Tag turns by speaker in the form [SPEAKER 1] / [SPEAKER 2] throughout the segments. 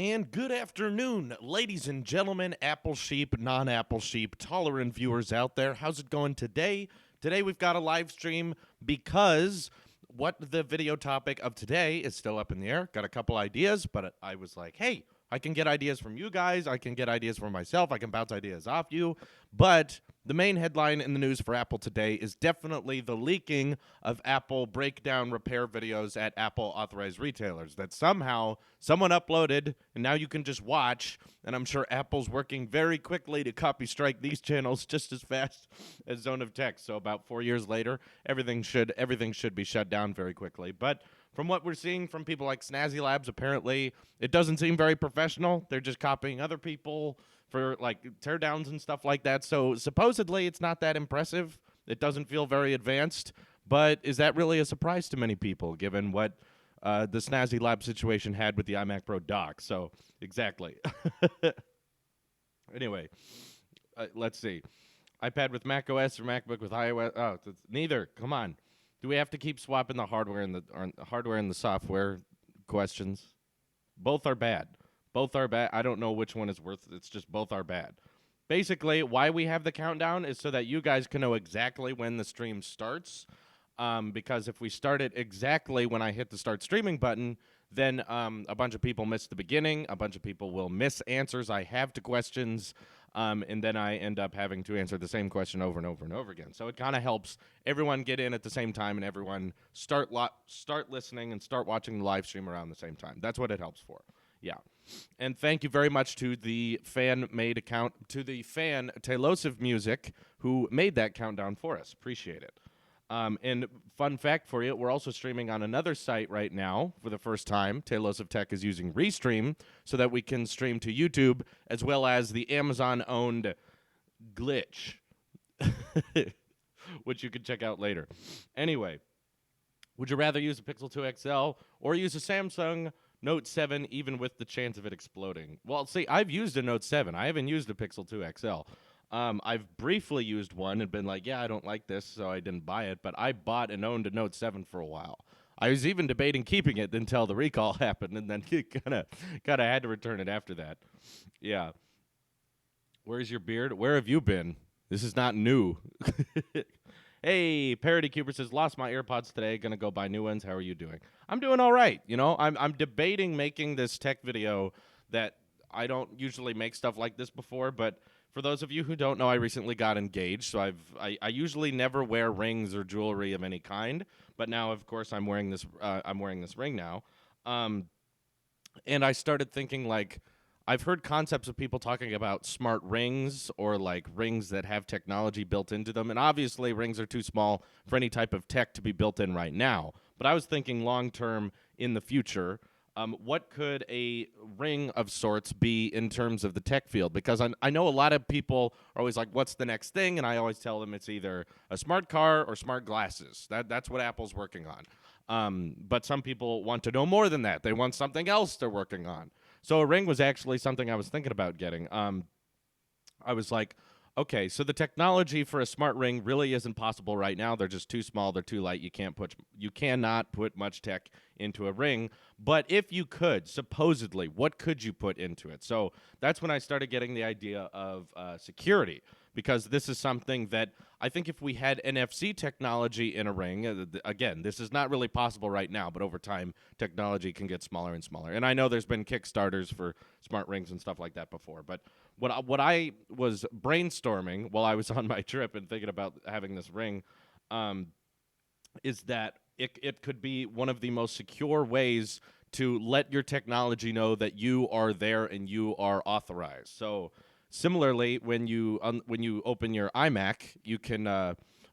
[SPEAKER 1] And good afternoon, ladies and gentlemen, Apple sheep, non-Apple sheep, tolerant viewers out there. How's it going today? Today we've got a live stream because what the video topic of today is still up in the air. Got a couple ideas, but I was like, hey, I can get ideas from you guys. I can get ideas from myself. I can bounce ideas off you. But the main headline in the news for Apple today is definitely the leaking of Apple breakdown repair videos at Apple authorized retailers that somehow someone uploaded and now you can just watch. And I'm sure Apple's working very quickly to copy strike these channels just as fast as Zone of Tech. So about 4 years later, everything should be shut down very quickly. But from what we're seeing from people like Snazzy Labs, apparently it doesn't seem very professional. They're just copying other people for like teardowns and stuff like that. So supposedly it's not that impressive. It doesn't feel very advanced. But is that really a surprise to many people, given what the Snazzy Lab situation had with the iMac Pro dock? So exactly. Anyway, let's see. iPad with Mac OS or MacBook with iOS? Oh, neither. Come on. Do we have to keep swapping the hardware and the software questions? Both are bad. Both are bad. I don't know which one is worth. It's just both are bad. Basically, why we have the countdown is so that you guys can know exactly when the stream starts. Because if we start it exactly when I hit the start streaming button, then a bunch of people miss the beginning. A bunch of people will miss answers I have to questions. And then I end up having to answer the same question over and over and over again. So it kind of helps everyone get in at the same time and everyone start listening and start watching the live stream around the same time. That's what it helps for. Yeah. And thank you very much to the fan Taylosive Music who made that countdown for us. Appreciate it. And fun fact for you, we're also streaming on another site right now for the first time. Talos of Tech is using Restream so that we can stream to YouTube as well as the Amazon-owned Glitch, which you can check out later. Anyway, would you rather use a Pixel 2 XL or use a Samsung Note 7 even with the chance of it exploding? Well, see, I've used a Note 7. I haven't used a Pixel 2 XL. I've briefly used one and been like, yeah, I don't like this, so I didn't buy it. But I bought and owned a Note 7 for a while. I was even debating keeping it until the recall happened, and then kind of had to return it after that. Yeah. Where's your beard? Where have you been? This is not new. Hey, Parody Cuber says, lost my AirPods today. Gonna go buy new ones. How are you doing? I'm doing all right. You know, I'm debating making this tech video that I don't usually make stuff like this before, but for those of you who don't know, I recently got engaged, so I usually never wear rings or jewelry of any kind, but now, of course, I'm wearing this ring now, and I started thinking, like, I've heard concepts of people talking about smart rings or, like, rings that have technology built into them, and obviously rings are too small for any type of tech to be built in right now, but I was thinking long-term in the future. What could a ring of sorts be in terms of the tech field? Because I know a lot of people are always like, what's the next thing? And I always tell them it's either a smart car or smart glasses. That's what Apple's working on. But some people want to know more than that. They want something else they're working on. So a ring was actually something I was thinking about getting. I was like, okay, so the technology for a smart ring really isn't possible right now. They're just too small. They're too light. You cannot put much tech into a ring. But if you could, supposedly, what could you put into it? So that's when I started getting the idea of security, because this is something that I think if we had NFC technology in a ring, again, this is not really possible right now, but over time, technology can get smaller and smaller. And I know there's been Kickstarters for smart rings and stuff like that before, but what I was brainstorming while I was on my trip and thinking about having this ring is that it could be one of the most secure ways to let your technology know that you are there and you are authorized. So similarly, when you open your iMac, you can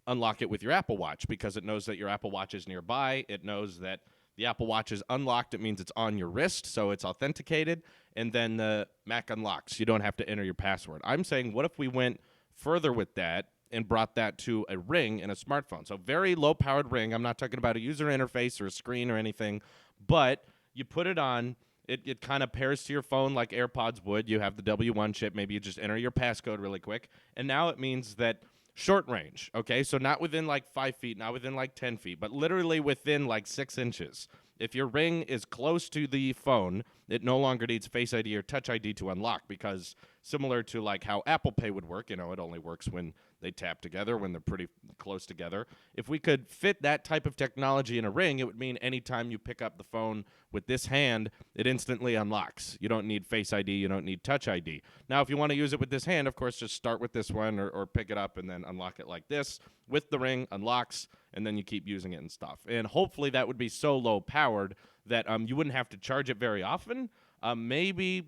[SPEAKER 1] unlock it with your Apple Watch because it knows that your Apple Watch is nearby. It knows that the Apple Watch is unlocked. It means it's on your wrist, so it's authenticated, and then the Mac unlocks. You don't have to enter your password. I'm saying, what if we went further with that and brought that to a ring and a smartphone? So very low-powered ring. I'm not talking about a user interface or a screen or anything, but you put it on. It kind of pairs to your phone like AirPods would. You have the W1 chip. Maybe you just enter your passcode really quick, and now it means that short range, okay? So not within like 5 feet, not within like 10 feet, but literally within like 6 inches. If your ring is close to the phone, it no longer needs Face ID or Touch ID to unlock, because similar to like how Apple Pay would work, it only works when they tap together, when they're pretty close together. If we could fit that type of technology in a ring, it would mean anytime you pick up the phone with this hand, it instantly unlocks. You don't need Face ID, you don't need Touch ID. Now, if you want to use it with this hand, of course, just start with this one or pick it up and then unlock it like this. With the ring, unlocks, and then you keep using it and stuff. And hopefully that would be so low powered that you wouldn't have to charge it very often. Maybe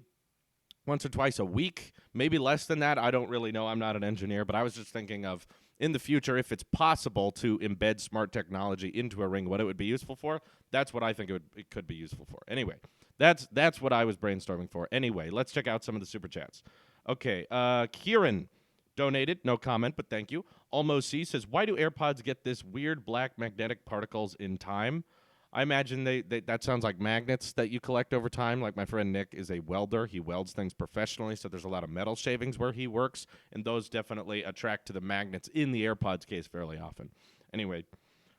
[SPEAKER 1] once or twice a week, maybe less than that. I don't really know. I'm not an engineer, but I was just thinking of, in the future, if it's possible to embed smart technology into a ring, what it would be useful for. That's what I think it could be useful for. Anyway, that's what I was brainstorming for. Anyway, let's check out some of the super chats. Okay, Kieran donated, no comment, but thank you. Almost C says, why do AirPods get this weird black magnetic particles in time? I imagine that sounds like magnets that you collect over time. Like my friend Nick is a welder. He welds things professionally, so there's a lot of metal shavings where he works, and those definitely attract to the magnets in the AirPods case fairly often. Anyway,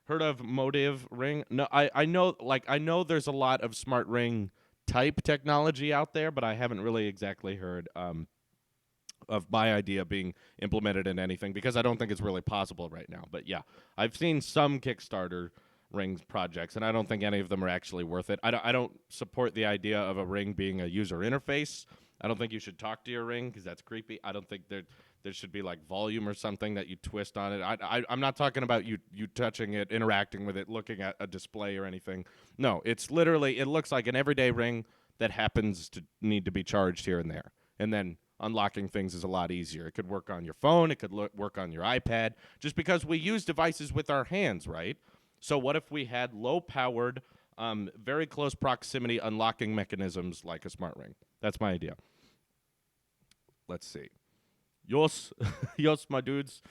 [SPEAKER 1] heard of Motive Ring? No, I know there's a lot of smart ring type technology out there, but I haven't really exactly heard of my idea being implemented in anything, because I don't think it's really possible right now. But yeah, I've seen some Kickstarter rings projects, and I don't think any of them are actually worth it. I don't support the idea of a ring being a user interface. I don't think you should talk to your ring, because that's creepy. I don't think there should be like volume or something that you twist on it. I'm not talking about you touching it, interacting with it, looking at a display or anything. No, it's literally, it looks like an everyday ring that happens to need to be charged here and there. And then unlocking things is a lot easier. It could work on your phone. It could work on your iPad, just because we use devices with our hands, right? So what if we had low-powered, very close proximity unlocking mechanisms like a smart ring? That's my idea. Let's see. Yos, my dudes.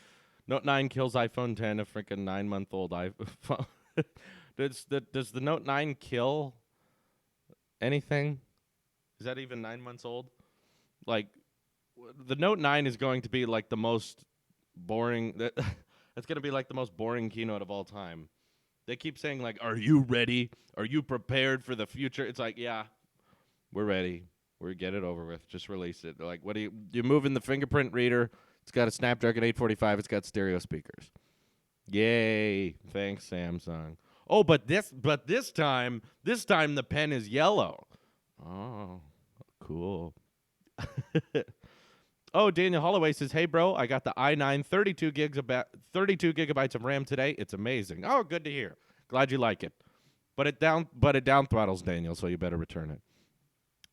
[SPEAKER 1] Note 9 kills iPhone 10, a freaking 9-month-old iPhone. Does the Note 9 kill anything? Is that even 9 months old? Like, the Note 9 is going to be like the most boring. That's going to be like the most boring keynote of all time. They keep saying, like, are you ready? Are you prepared for the future? It's like, yeah, we're ready. We're get it over with. Just release it. They're like, what are you're moving the fingerprint reader. It's got a Snapdragon 845. It's got stereo speakers. Yay. Thanks, Samsung. Oh, but this time the pen is yellow. Oh, cool. Oh, Daniel Holloway says, hey, bro, I got the i9 32 gigabytes of RAM today. It's amazing. Oh, good to hear. Glad you like it. But it down throttles, Daniel, so you better return it.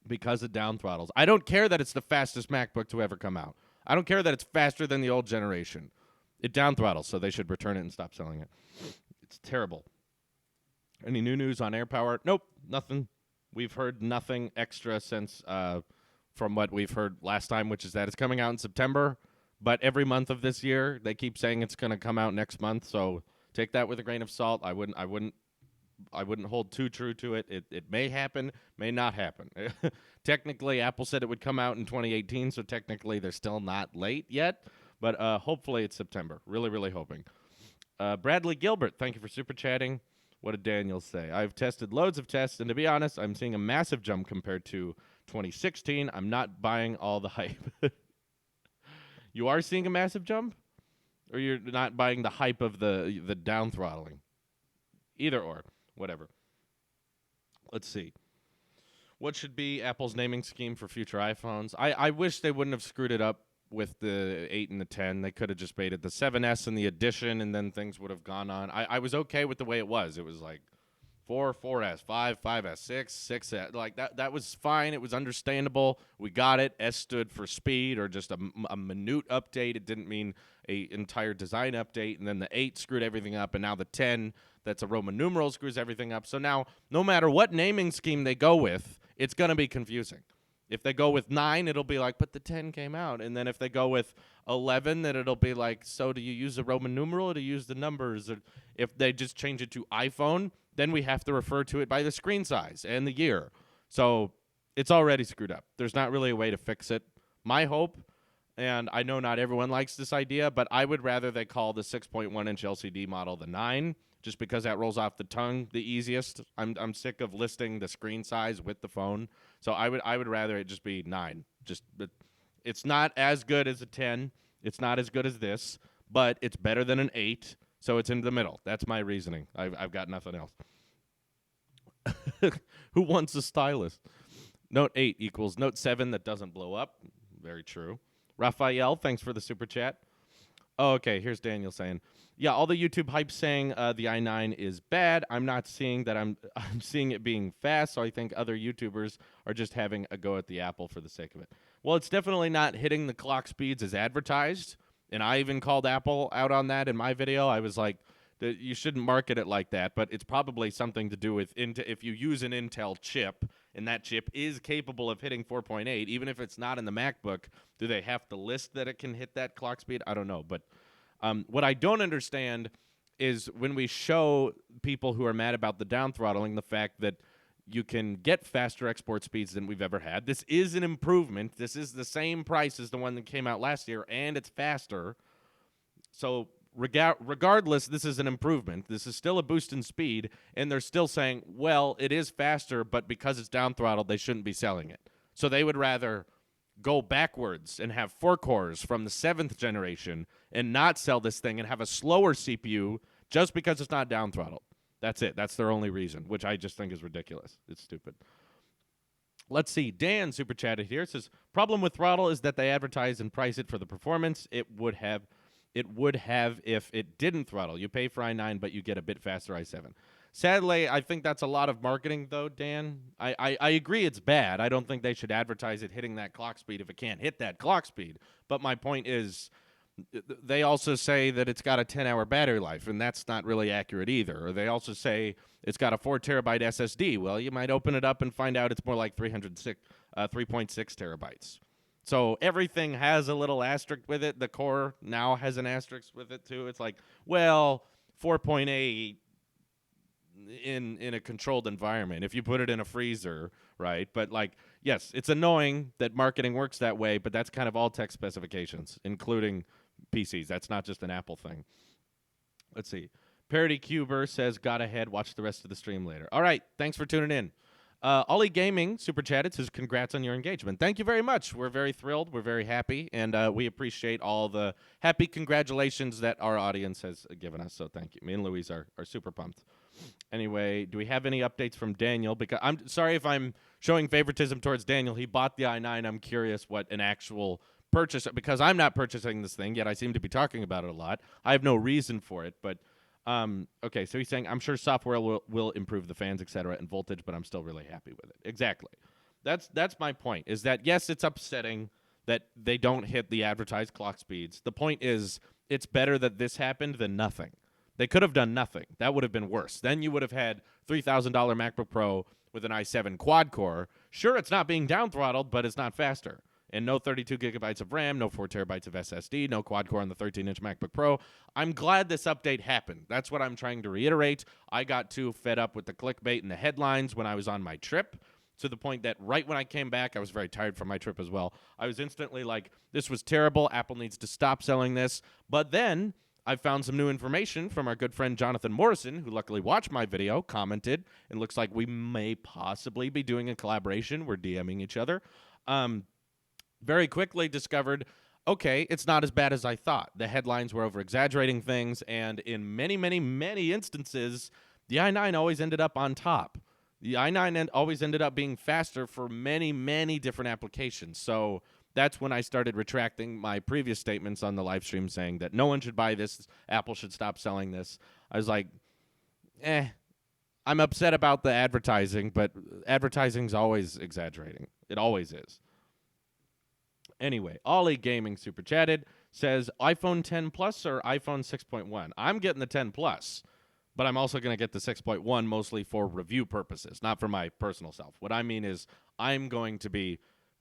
[SPEAKER 1] Because it down throttles. I don't care that it's the fastest MacBook to ever come out. I don't care that it's faster than the old generation. It down throttles, so they should return it and stop selling it. It's terrible. Any new news on AirPower? Nope, nothing. We've heard nothing extra since from what we've heard last time, which is that it's coming out in September, but every month of this year, they keep saying it's going to come out next month, so take that with a grain of salt. I wouldn't hold too true to it. It may happen, may not happen. Technically, Apple said it would come out in 2018, so technically they're still not late yet, but hopefully it's September. Really, really hoping. Bradley Gilbert, thank you for super chatting. What did Daniel say? I've tested loads of tests, and to be honest, I'm seeing a massive jump compared to 2016. I'm not buying all the hype. You are seeing a massive jump? Or you're not buying the hype of the down throttling? Either or. Whatever. Let's see. What should be Apple's naming scheme for future iPhones? I wish they wouldn't have screwed it up with the 8 and the 10. They could have just made it the 7S and the Edition, and then things would have gone on. I was okay with the way it was. It was like 4S, 5S, 6S. Like that was fine. It was understandable. We got it. S stood for speed, or just a minute update. It didn't mean a entire design update. And then the 8 screwed everything up, and now the 10, that's a Roman numeral, screws everything up. So now, no matter what naming scheme they go with, it's going to be confusing. If they go with 9, it'll be like, but the 10 came out. And then if they go with 11, then it'll be like, so do you use the Roman numeral or do you use the numbers? Or if they just change it to iPhone, then we have to refer to it by the screen size and the year. So it's already screwed up. There's not really a way to fix it. My hope and I know not everyone likes this idea, but I would rather they call the 6.1-inch LCD model the 9, just because that rolls off the tongue the easiest. I'm sick of listing the screen size with the phone, so I would rather it just be 9. But it's not as good as a 10. It's not as good as this, but it's better than an 8, so it's in the middle. That's my reasoning. I've got nothing else. Who wants a stylus? Note 8 equals Note 7 that doesn't blow up. Very true. Raphael, thanks for the super chat. Oh, okay, here's Daniel saying, yeah, all the YouTube hype saying the i9 is bad. I'm not seeing that. I'm seeing it being fast, so I think other YouTubers are just having a go at the Apple for the sake of it. Well, it's definitely not hitting the clock speeds as advertised, and I even called Apple out on that in my video. I was like, you shouldn't market it like that, but it's probably something to do with if you use an Intel chip, and that chip is capable of hitting 4.8, even if it's not in the MacBook, do they have to list that it can hit that clock speed? I don't know. But what I don't understand is when we show people who are mad about the down throttling, the fact that you can get faster export speeds than we've ever had. This is an improvement. This is the same price as the one that came out last year, and it's faster. So regardless, this is an improvement. This is still a boost in speed, and they're still saying, well, it is faster, but because it's down throttled, they shouldn't be selling it. So they would rather go backwards and have 4 cores from the 7th generation and not sell this thing and have a slower CPU just because it's not down throttled. That's it. That's their only reason, which I just think is ridiculous. It's stupid. Let's see. Dan super chatted here. It says, problem with throttle is that they advertise and price it for the performance it would have if it didn't throttle. You pay for i9, but you get a bit faster i7. Sadly, I think that's a lot of marketing, though, Dan. I agree it's bad. I don't think they should advertise it hitting that clock speed if it can't hit that clock speed. But my point is, they also say that it's got a 10-hour battery life, and that's not really accurate either. Or they also say it's got a 4-terabyte SSD. Well, you might open it up and find out it's more like 3.6 terabytes. So everything has a little asterisk with it. The core now has an asterisk with it, too. It's like, well, 4.8 in a controlled environment. If you put it in a freezer, right? But, like, yes, it's annoying that marketing works that way, but that's kind of all tech specifications, including PCs. That's not just an Apple thing. Let's see. Parody Cuber says, got ahead. Watch the rest of the stream later. All right. Thanks for tuning in. Ollie Gaming super chatted, says, congrats on your engagement. Thank you very much. We're very thrilled. We're very happy, and we appreciate all the happy congratulations that our audience has given us. So thank you. Me and Louise are super pumped. Anyway, do we have any updates from Daniel? Because I'm sorry if I'm showing favoritism towards Daniel. He bought the i9. I'm curious what an actual purchase, because I'm not purchasing this thing, yet I seem to be talking about it a lot. I have no reason for it, but okay, so he's saying, I'm sure software will improve the fans, etc., and voltage, but I'm still really happy with it. Exactly. That's my point, is that, yes, it's upsetting that they don't hit the advertised clock speeds. The point is, it's better that this happened than nothing. They could have done nothing. That would have been worse. Then you would have had $3,000 MacBook Pro with an i7 quad-core. Sure, it's not being down-throttled, but it's not faster. And no 32 gigabytes of RAM, no 4 terabytes of SSD, no quad-core on the 13-inch MacBook Pro. I'm glad this update happened. That's what I'm trying to reiterate. I got too fed up with the clickbait and the headlines when I was on my trip, to the point that right when I came back, I was very tired from my trip as well. I was instantly like, this was terrible. Apple needs to stop selling this. But then I found some new information from our good friend Jonathan Morrison, who luckily watched my video, commented, and looks like we may possibly be doing a collaboration. We're DMing each other. Very quickly discovered, okay, it's not as bad as I thought. The headlines were over-exaggerating things, and in many, many, many instances, the i9 always ended up on top. The i9 always ended up being faster for many, many different applications. So that's when I started retracting my previous statements on the live stream saying that no one should buy this, Apple should stop selling this. I was like, I'm upset about the advertising, but advertising's always exaggerating. It always is. Anyway, Ollie Gaming super chatted, says, iPhone 10 Plus or iPhone 6.1? I'm getting the 10 Plus, but I'm also going to get the 6.1 mostly for review purposes, not for my personal self. What I mean is I'm going to be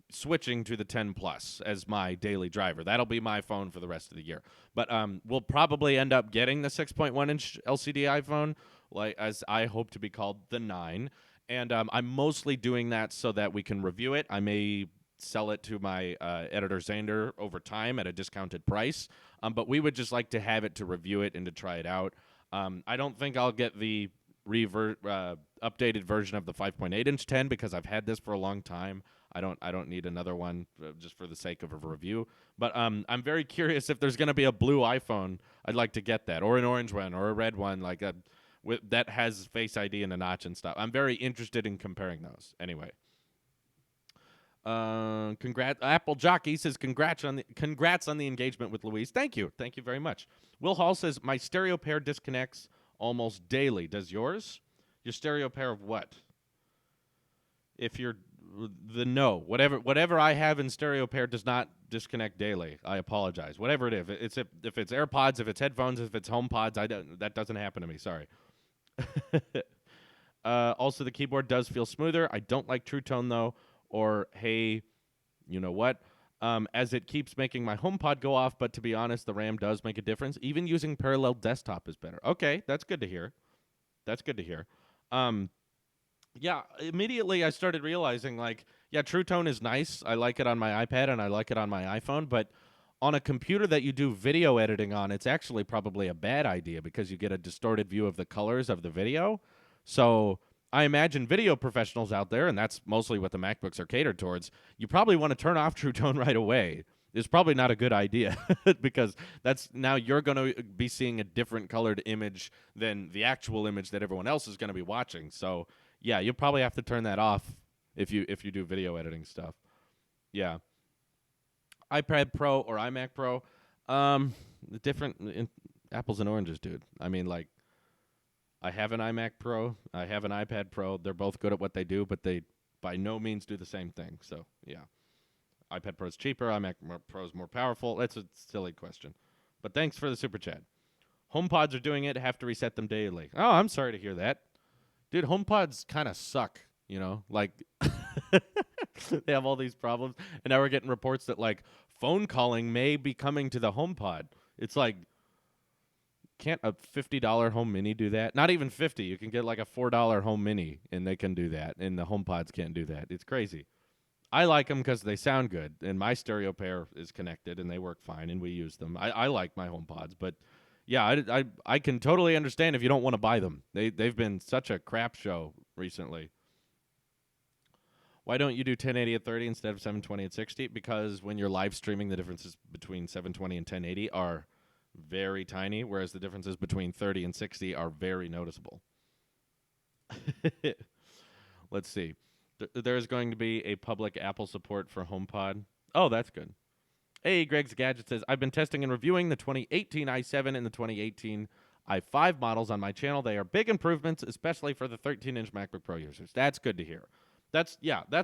[SPEAKER 1] switching to the 10 Plus as my daily driver. That'll be my phone for the rest of the year. But we'll probably end up getting the 6.1-inch LCD iPhone, like as I hope to be called the 9. And I'm mostly doing that so that we can review it. I may sell it to my editor Xander over time at a discounted price. But we would just like to have it to review it and to try it out. I don't think I'll get the updated version of the 5.8-inch 10 because I've had this for a long time. I don't need another one just for the sake of a review. But I'm very curious if there's going to be a blue iPhone. I'd like to get that, or an orange one, or a red one, like that has Face ID and a notch and stuff. I'm very interested in comparing those. Anyway. Congrats, Apple Jockey says congrats on the engagement with Louise. Thank you very much. Will Hall says my stereo pair disconnects almost daily. Does yours? Your stereo pair of what? If you're whatever I have in stereo pair does not disconnect daily. I apologize. Whatever it is, if it's AirPods, if it's headphones, if it's HomePods, that doesn't happen to me. Sorry. Also, the keyboard does feel smoother. I don't like True Tone though. Or, hey, you know what? As it keeps making my HomePod go off, but to be honest, the RAM does make a difference. Even using parallel desktop is better. Okay, that's good to hear. Yeah, immediately I started realizing, True Tone is nice. I like it on my iPad and I like it on my iPhone, but on a computer that you do video editing on, it's actually probably a bad idea because you get a distorted view of the colors of the video. So I imagine video professionals out there, and that's mostly what the MacBooks are catered towards, you probably want to turn off True Tone right away. It's probably not a good idea because now you're going to be seeing a different colored image than the actual image that everyone else is going to be watching. So, yeah, you'll probably have to turn that off if you do video editing stuff. Yeah. iPad Pro or iMac Pro, different apples and oranges, dude. I mean, I have an iMac Pro. I have an iPad Pro. They're both good at what they do, but they by no means do the same thing. So, yeah. iPad Pro is cheaper. iMac Pro is more powerful. That's a silly question. But thanks for the super chat. HomePods are doing it. Have to reset them daily. Oh, I'm sorry to hear that. Dude, HomePods kind of suck, you know? They have all these problems. And now we're getting reports that, phone calling may be coming to the HomePod. It's can't a $50 home mini do that? Not even 50. You can get a $4 home mini, and they can do that, and the HomePods can't do that. It's crazy. I like them because they sound good, and my stereo pair is connected, and they work fine, and we use them. I like my HomePods, but yeah, I can totally understand if you don't want to buy them. They've been such a crap show recently. Why don't you do 1080 at 30 instead of 720 at 60? Because when you're live streaming, the differences between 720 and 1080 are very tiny, whereas the differences between 30 and 60 are very noticeable. Let's see. There's going to be a public Apple support for HomePod. Oh, that's good. Hey, Greg's Gadget says, I've been testing and reviewing the 2018 i7 and the 2018 i5 models on my channel. They are big improvements, especially for the 13-inch MacBook Pro users. That's good to hear. That's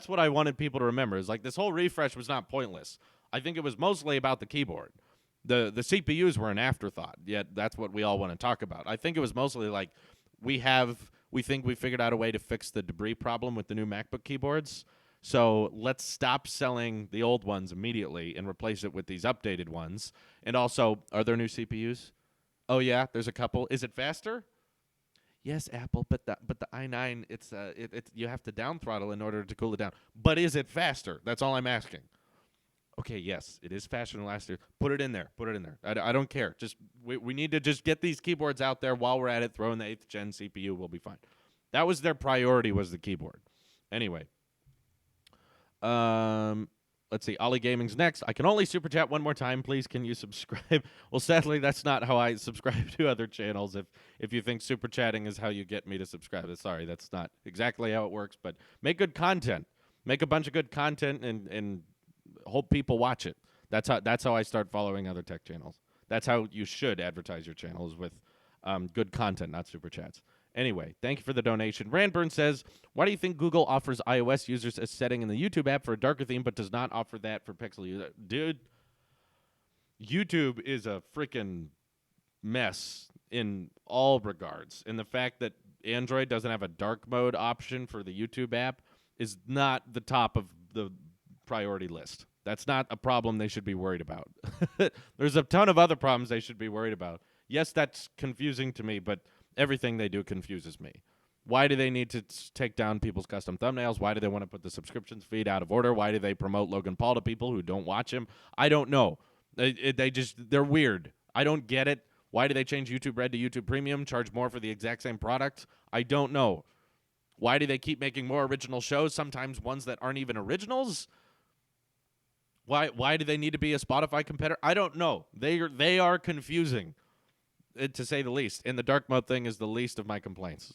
[SPEAKER 1] what I wanted people to remember is this whole refresh was not pointless. I think it was mostly about the keyboard. The CPUs were an afterthought, yet that's what we all want to talk about. I think it was mostly we think we figured out a way to fix the debris problem with the new MacBook keyboards, so let's stop selling the old ones immediately and replace it with these updated ones. And also, are there new CPUs? Oh, yeah, there's a couple. Is it faster? Yes, Apple, but the i9, it's you have to down throttle in order to cool it down. But is it faster? That's all I'm asking. Okay, yes, it is faster than last year. Put it in there. I don't care. Just we need to just get these keyboards out there while we're at it. Throw in the 8th gen CPU. We'll be fine. That was their priority, was the keyboard. Anyway. Let's see. Ollie Gaming's next. I can only super chat one more time. Please, can you subscribe? Well, sadly, that's not how I subscribe to other channels. If you think super chatting is how you get me to subscribe, sorry, that's not exactly how it works. But make good content. Make a bunch of good content and hope people watch it. That's how I start following other tech channels. That's how you should advertise your channels, with good content, not super chats. Anyway, thank you for the donation. Randburn says, why do you think Google offers iOS users a setting in the YouTube app for a darker theme but does not offer that for Pixel users? Dude, YouTube is a freaking mess in all regards. And the fact that Android doesn't have a dark mode option for the YouTube app is not the top of the priority list. That's not a problem they should be worried about. There's a ton of other problems they should be worried about. Yes, that's confusing to me, but everything they do confuses me. Why do they need to take down people's custom thumbnails? Why do they want to put the subscriptions feed out of order? Why do they promote Logan Paul to people who don't watch him? I don't know. They're weird. I don't get it. Why do they change YouTube Red to YouTube Premium, charge more for the exact same product? I don't know. Why do they keep making more original shows, sometimes ones that aren't even originals? Why do they need to be a Spotify competitor? I don't know. They are confusing, to say the least. And the dark mode thing is the least of my complaints.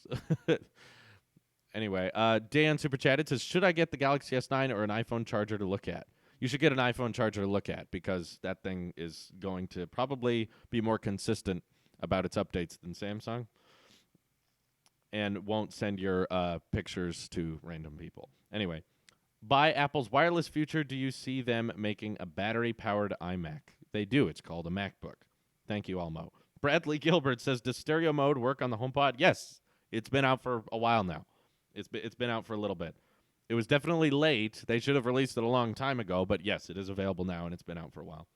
[SPEAKER 1] Anyway, Dan Super Chatted says, should I get the Galaxy S9 or an iPhone charger to look at? You should get an iPhone charger to look at because that thing is going to probably be more consistent about its updates than Samsung and won't send your pictures to random people. Anyway, by Apple's wireless future, do you see them making a battery-powered iMac? They do. It's called a MacBook. Thank you, Almo. Bradley Gilbert says, does stereo mode work on the HomePod? Yes. It's been out for a while now. It's been out for a little bit. It was definitely late. They should have released it a long time ago, but yes, it is available now, and it's been out for a while.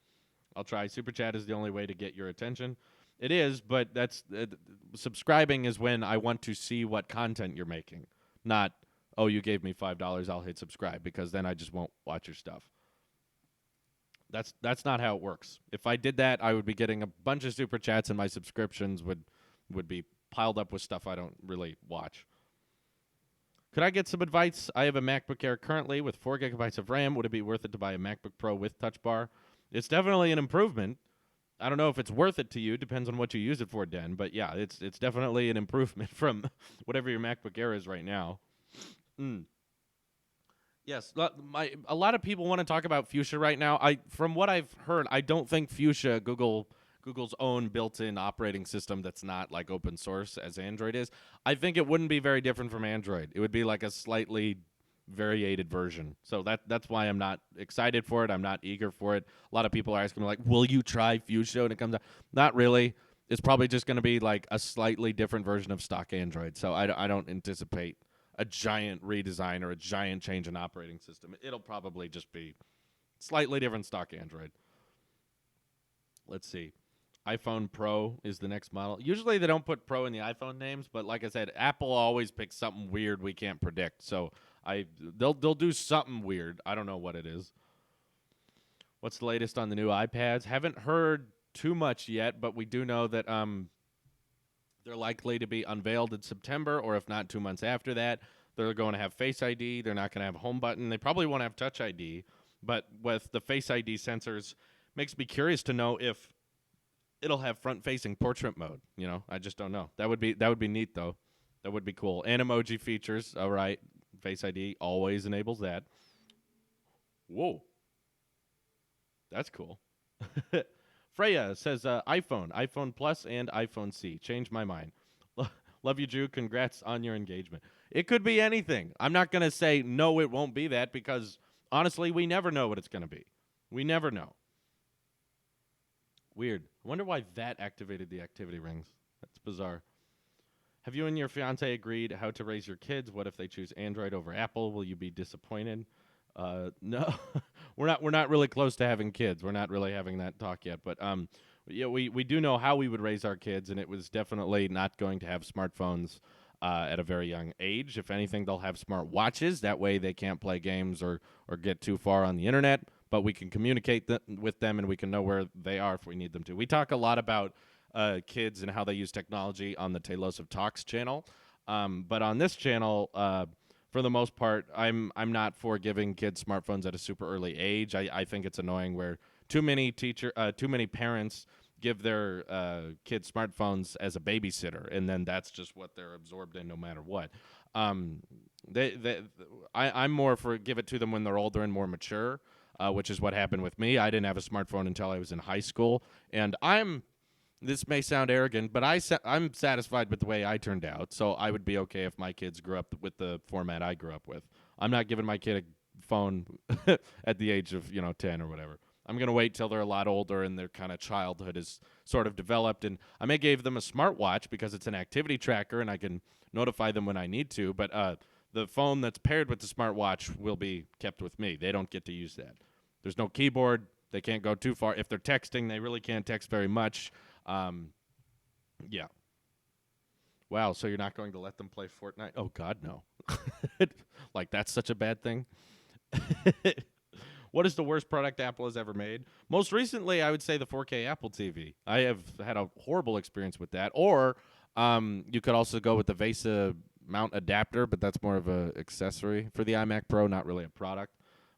[SPEAKER 1] I'll try. Super Chat is the only way to get your attention. It is, but that's subscribing is when I want to see what content you're making, not, oh, you gave me $5, I'll hit subscribe, because then I just won't watch your stuff. That's not how it works. If I did that, I would be getting a bunch of Super Chats, and my subscriptions would be piled up with stuff I don't really watch. Could I get some advice? I have a MacBook Air currently with 4 gigabytes of RAM. Would it be worth it to buy a MacBook Pro with Touch Bar? It's definitely an improvement. I don't know if it's worth it to you. Depends on what you use it for, Den. But yeah, it's definitely an improvement from whatever your MacBook Air is right now. Yes, a lot of people want to talk about Fuchsia right now. From what I've heard, I don't think Fuchsia, Google's own built-in operating system that's not like open source as Android is, I think it wouldn't be very different from Android. It would be like a slightly variated version. So that's why I'm not excited for it. I'm not eager for it. A lot of people are asking me, like, will you try Fuchsia when it comes out? Not really. It's probably just going to be like a slightly different version of stock Android. So I don't anticipate a giant redesign or a giant change in operating system. It'll probably just be slightly different stock Android. Let's see. iPhone Pro is the next model. Usually they don't put Pro in the iPhone names, but like I said, Apple always picks something weird we can't predict. So they'll do something weird. I don't know what it is. What's the latest on the new iPads? Haven't heard too much yet, but we do know that they're likely to be unveiled in September, or if not 2 months after that. They're going to have Face ID. They're not going to have a home button. They probably won't have Touch ID, but with the Face ID sensors, makes me curious to know if it'll have front-facing portrait mode. You know, I just don't know. That would be neat, though. That would be cool. And emoji features. All right, Face ID always enables that. Whoa, that's cool. Freya says iPhone Plus, and iPhone C. Changed my mind. Love you, Drew. Congrats on your engagement. It could be anything. I'm not going to say, no, it won't be that, because, honestly, we never know what it's going to be. We never know. Weird. I wonder why that activated the activity rings. That's bizarre. Have you and your fiance agreed how to raise your kids? What if they choose Android over Apple? Will you be disappointed? No, we're not really close to having kids. We're not really having that talk yet. But yeah, we do know how we would raise our kids, and it was definitely not going to have smartphones at a very young age. If anything, they'll have smart watches. That way, they can't play games or get too far on the internet. But we can communicate with them, and we can know where they are if we need them to. We talk a lot about kids and how they use technology on the Taylosive Talks channel. But on this channel, for the most part, I'm not for giving kids smartphones at a super early age. I think it's annoying where too many parents give their kids smartphones as a babysitter, and then that's just what they're absorbed in no matter what. I'm more for give it to them when they're older and more mature. Which is what happened with me. I didn't have a smartphone until I was in high school, and this may sound arrogant, but I'm satisfied with the way I turned out, so I would be okay if my kids grew up with the format I grew up with. I'm not giving my kid a phone at the age of 10 or whatever. I'm going to wait till they're a lot older and their kind of childhood is sort of developed, and I may give them a smartwatch because it's an activity tracker and I can notify them when I need to, but the phone that's paired with the smartwatch will be kept with me. They don't get to use that. There's no keyboard. They can't go too far. If they're texting, they really can't text very much. Yeah. Wow, so you're not going to let them play Fortnite? Oh God, no. Like that's such a bad thing. What is the worst product Apple has ever made? Most recently, I would say the 4K Apple TV. I have had a horrible experience with that. Or you could also go with the VESA mount adapter, but that's more of a accessory for the iMac Pro, not really a product.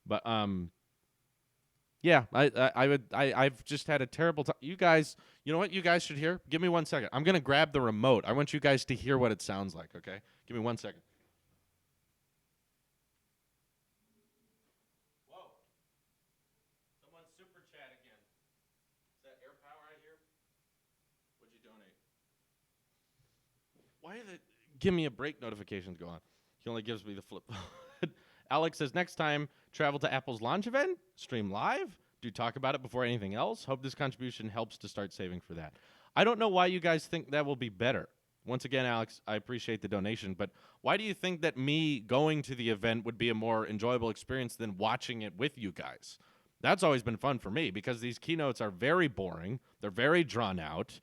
[SPEAKER 1] But yeah, I've just had a terrible time. You guys, you know what you guys should hear? Give me 1 second. I'm gonna grab the remote. I want you guys to hear what it sounds like. Okay, give me 1 second. Whoa! Someone super chat again. Is that air power I hear? Would you donate? Why are the give me a break notifications go on? He only gives me the flip. Alex says next time travel to Apple's launch event, stream live, do talk about it before anything else. Hope this contribution helps to start saving for that. I don't know why you guys think that will be better. Once again, Alex, I appreciate the donation, but why do you think that me going to the event would be a more enjoyable experience than watching it with you guys? That's always been fun for me because these keynotes are very boring. They're very drawn out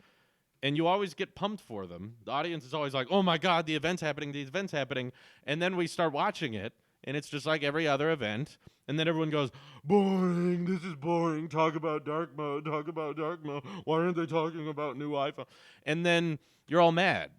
[SPEAKER 1] and you always get pumped for them. The audience is always like, "Oh my God, the event's happening," and then we start watching it, and it's just like every other event, and then everyone goes, "Boring. This is boring. Talk about dark mode. Talk about dark mode. Why aren't they talking about new iPhone?" And then you're all mad.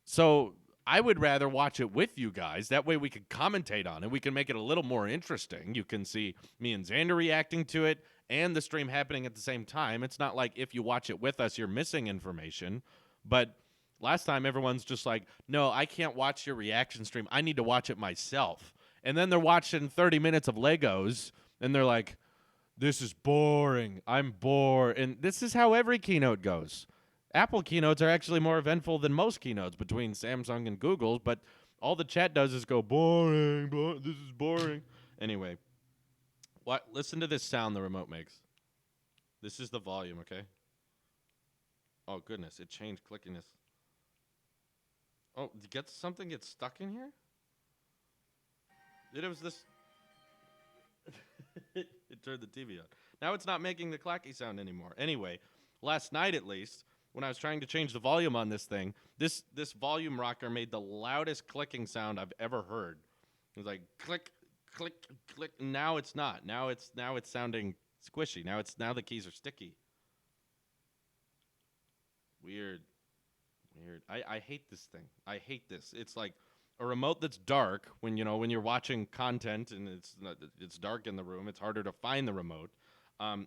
[SPEAKER 1] So I would rather watch it with you guys. That way we can commentate on it. We can make it a little more interesting. You can see me and Xander reacting to it and the stream happening at the same time. It's not like if you watch it with us, you're missing information. But last time, everyone's just like, no, I can't watch your reaction stream. I need to watch it myself. And then they're watching 30 minutes of Legos, and they're like, this is boring. I'm bored. And this is how every keynote goes. Apple keynotes are actually more eventful than most keynotes between Samsung and Google's, but all the chat does is go, boring, this is boring. Anyway, listen to this sound the remote makes. This is the volume, okay? Oh, goodness, it changed clickiness. Oh, something gets stuck in here? It was this. It turned the TV on. Now it's not making the clacky sound anymore. Anyway, last night at least, when I was trying to change the volume on this thing, this volume rocker made the loudest clicking sound I've ever heard. It was like click, click, click. Now it's not. Now it's sounding squishy. Now the keys are sticky. Weird. I hate this thing. I hate this. It's like a remote that's dark when you're watching content and it's dark in the room. It's harder to find the remote.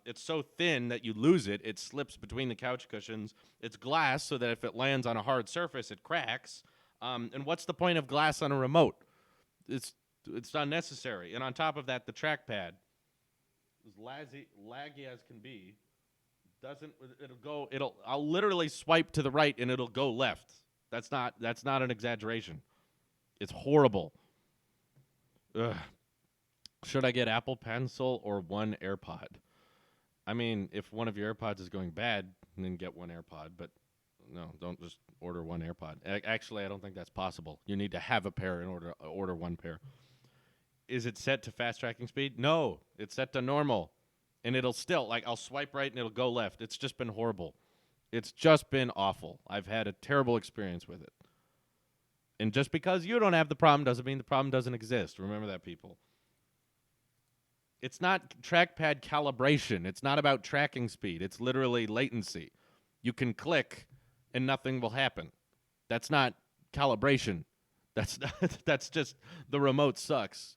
[SPEAKER 1] It's so thin that you lose it. It slips between the couch cushions. It's glass so that if it lands on a hard surface, it cracks. And what's the point of glass on a remote? It's unnecessary. And on top of that, the trackpad, as laggy as can be, I'll literally swipe to the right and it'll go left. That's not an exaggeration. It's horrible. Ugh. Should I get Apple Pencil or one AirPod? I mean, if one of your AirPods is going bad, then get one AirPod. But no, don't just order one AirPod. Actually, I don't think that's possible. You need to have a pair in order to order one pair. Is it set to fast tracking speed? No, it's set to normal. And it'll still, I'll swipe right and it'll go left. It's just been horrible. It's just been awful. I've had a terrible experience with it. And just because you don't have the problem doesn't mean the problem doesn't exist. Remember that, people. It's not trackpad calibration. It's not about tracking speed. It's literally latency. You can click and nothing will happen. That's not calibration. That's just the remote sucks.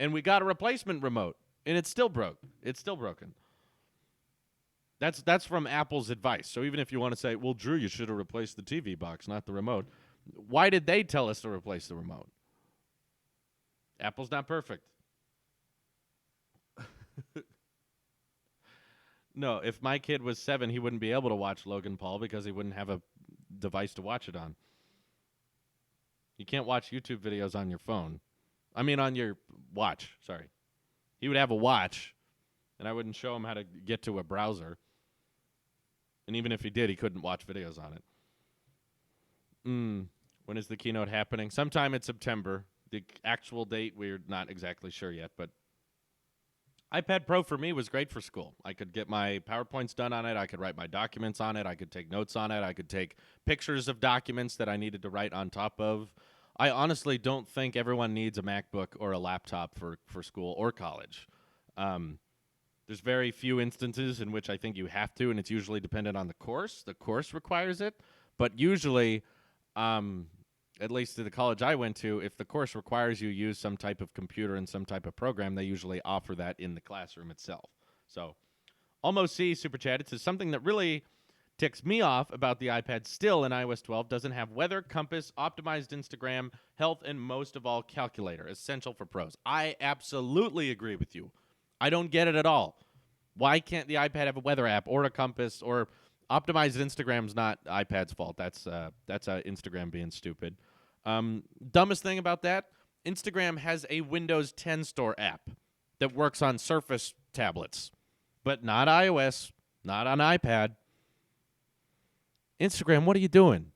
[SPEAKER 1] And we got a replacement remote, and it's still broke. It's still broken. That's from Apple's advice. So even if you want to say, well, Drew, you should have replaced the TV box, not the remote. Why did they tell us to replace the remote? Apple's not perfect. No, if my kid was 7, he wouldn't be able to watch Logan Paul because he wouldn't have a device to watch it on. You can't watch YouTube videos on your phone. I mean, on your watch, sorry. He would have a watch, and I wouldn't show him how to get to a browser. And even if he did, he couldn't watch videos on it. When is the keynote happening? Sometime in September. The actual date, we're not exactly sure yet, but iPad Pro for me was great for school. I could get my PowerPoints done on it. I could write my documents on it. I could take notes on it. I could take pictures of documents that I needed to write on top of. I honestly don't think everyone needs a MacBook or a laptop for school or college. There's very few instances in which I think you have to, and it's usually dependent on the course. The course requires it, but usually, at least at the college I went to, if the course requires you use some type of computer and some type of program, they usually offer that in the classroom itself. So, Almost C Super Chat, it says something that really ticks me off about the iPad still in iOS 12 doesn't have weather, compass, optimized Instagram, health, and most of all, calculator, essential for pros. I absolutely agree with you. I don't get it at all. Why can't the iPad have a weather app or a compass or optimized Instagram's not iPad's fault. That's Instagram being stupid. Dumbest thing about that, Instagram has a Windows 10 Store app that works on Surface tablets, but not iOS, not on iPad. Instagram, what are you doing?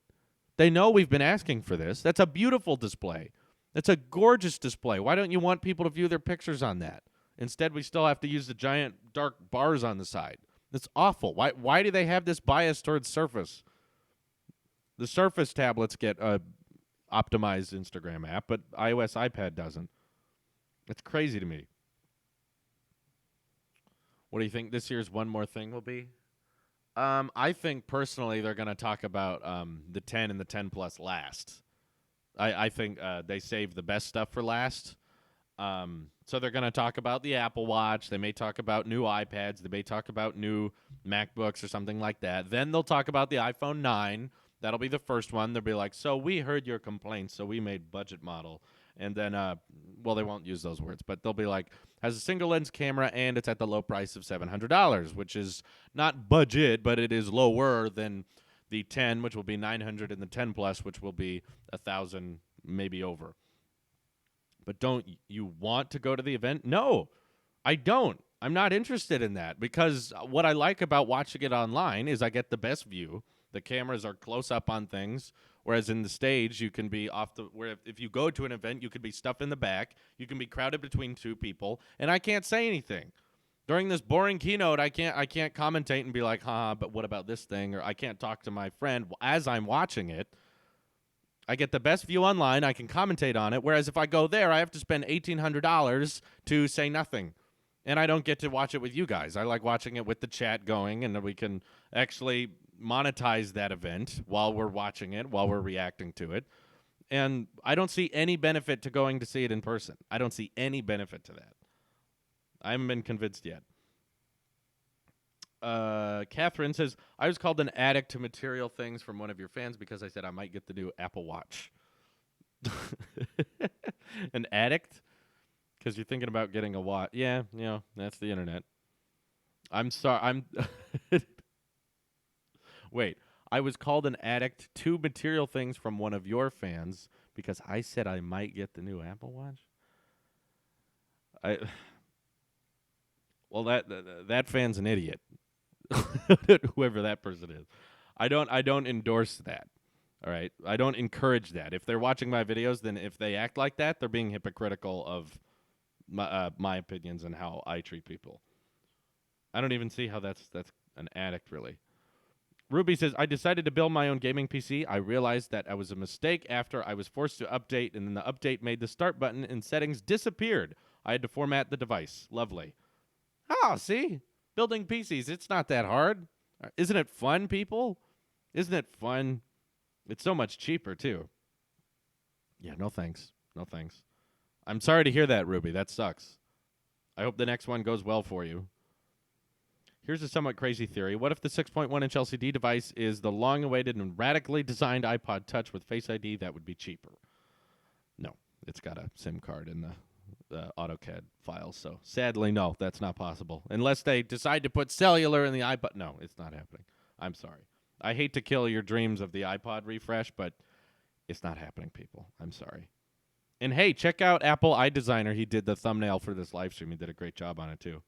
[SPEAKER 1] They know we've been asking for this. That's a beautiful display. That's a gorgeous display. Why don't you want people to view their pictures on that? Instead, we still have to use the giant dark bars on the side. That's awful. Why do they have this bias towards Surface? The Surface tablets get a optimized Instagram app, but iOS iPad doesn't. It's crazy to me. What do you think this year's one more thing will be? I think personally they're going to talk about the 10 and the 10 Plus last. I think they saved the best stuff for last. So they're going to talk about the Apple Watch. They may talk about new iPads. They may talk about new MacBooks or something like that. Then they'll talk about the iPhone 9. That'll be the first one. They'll be like, so we heard your complaints, so we made budget model. And then, well, they won't use those words, but they'll be like, has a single lens camera, and it's at the low price of $700, which is not budget, but it is lower than the 10, which will be $900, and the 10 Plus, which will be $1,000, maybe over. But don't you want to go to the event? No, I don't. I'm not interested in that because what I like about watching it online is I get the best view. The cameras are close up on things, whereas in the stage you can be off the where if you go to an event you could be stuffed in the back, you can be crowded between two people, and I can't say anything. During this boring keynote, I can't commentate and be like, but what about this thing? Or I can't talk to my friend as I'm watching it. I get the best view online. I can commentate on it. Whereas if I go there, I have to spend $1,800 to say nothing. And I don't get to watch it with you guys. I like watching it with the chat going, and then we can actually monetize that event while we're watching it, while we're reacting to it. And I don't see any benefit to going to see it in person. I don't see any benefit to that. I haven't been convinced yet. Catherine says, I was called an addict to material things from one of your fans because I said I might get the new Apple Watch. An addict? Because you're thinking about getting a watch. Yeah, that's the internet. I'm sorry. Wait, I was called an addict to material things from one of your fans because I said I might get the new Apple Watch? Well, that fan's an idiot. Whoever that person is. I don't endorse that. All right? I don't encourage that. If they're watching my videos, then if they act like that, they're being hypocritical of my opinions and how I treat people. I don't even see how that's an addict, really. Ruby says, I decided to build my own gaming PC. I realized that I was a mistake after I was forced to update, and then the update made the start button and settings disappeared. I had to format the device. Lovely. Oh, see? Building PCs, it's not that hard. Isn't it fun, people? Isn't it fun? It's so much cheaper, too. Yeah, no thanks. No thanks. I'm sorry to hear that, Ruby. That sucks. I hope the next one goes well for you. Here's a somewhat crazy theory. What if the 6.1-inch LCD device is the long-awaited and radically designed iPod Touch with Face ID? That would be cheaper. No, it's got a SIM card in the AutoCAD files. So sadly, no, that's not possible. Unless they decide to put cellular in the iPod. No, it's not happening. I'm sorry. I hate to kill your dreams of the iPod refresh, but it's not happening, people. I'm sorry. And hey, check out Apple iDesigner. He did the thumbnail for this live stream. He did a great job on it, too.